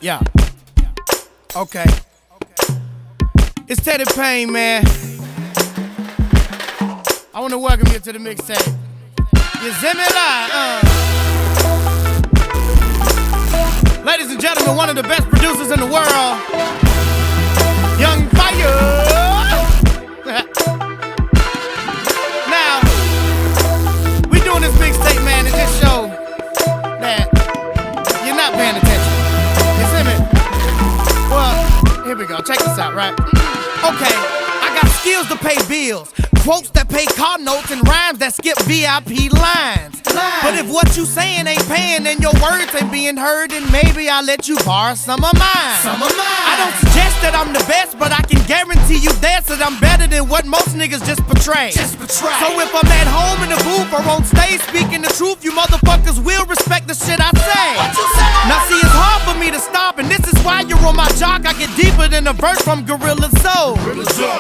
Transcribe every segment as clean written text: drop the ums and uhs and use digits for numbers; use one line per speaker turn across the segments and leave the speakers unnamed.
Yeah. Okay. It's Teddy Payne, man. I want to welcome you to the mixtape. You see me live, Ladies and gentlemen, one of the best producers in the world, Young Fire. Now, we doing this mixtape, man, and just show that you're not paying attention. You see me? Well, here we go. Check this out, right? Okay, I got skills to pay bills, quotes that pay car notes, and rhymes that skip VIP lines. But if what you saying ain't paying and your words ain't being heard, then maybe I'll let you borrow some of mine. I don't suggest that I'm the best, but I can guarantee you this, that I'm better than what most niggas just portray. So if I'm at home in the booth or on stage speaking the truth, you motherfuckers will respect the shit I say. Now see, it's hard for me to stop, and this is why you're on my jock. I get deeper than a verse from Gorilla Soul.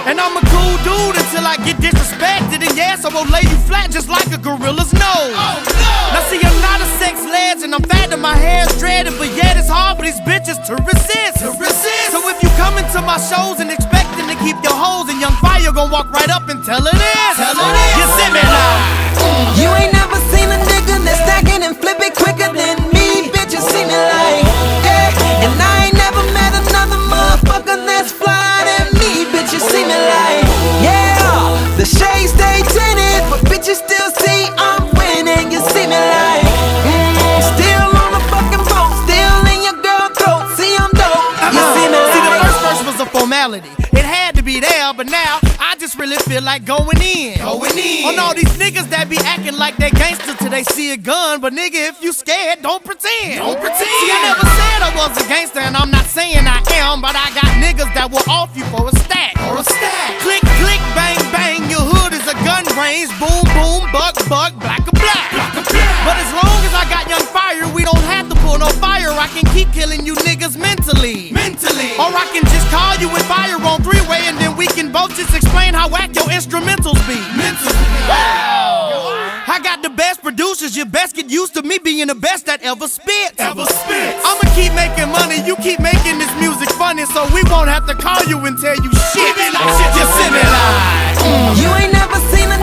And I'm a cool dude until I get disrespected, and yes, I will lay you flat just like a gorilla's nose. Now see, I'm not a sex legend, I'm fat and my hair's dreaded, but yet it's hard for these bitches to resist. So if you come into my shows and expecting to keep your hoes, and Young Fire gon' walk right up and tell it is. You see me live.
You ain't never seen a nigga that's stacking and flip it quicker than me. Bitch, you see me like, yeah. And I ain't never met another motherfucker that's fly than me. Bitch, you see me like, yeah. The shades stay tinted, but bitches still see I'm winning. You see me like, still on the fucking boat, still in your girl throat. See I'm dope. You see me like.
See, the first verse was a formality. It had to be there, but now I just really feel like going in. On all these niggas that be acting like they gangster till they see a gun. But nigga, if you scared, don't pretend. See, I never said I was a gangster, and I'm not saying I am, but I got niggas that will off you for a stack. Click, click, bang, bang, your hood is a gun range. Boom, boom, buck, buck, black or black. But as long as I got Young Fire, we don't have to pull no fire. I can keep killing you niggas mentally. Or I can just call you and fire on three-way, and then we can both just explain how whack your instrumentals be. I got the best producers, you best get used to me being the best that ever spit. I'ma keep making money, you keep making this music funny, so we won't have to call you and tell you shit. You see me live.
You ain't never seen a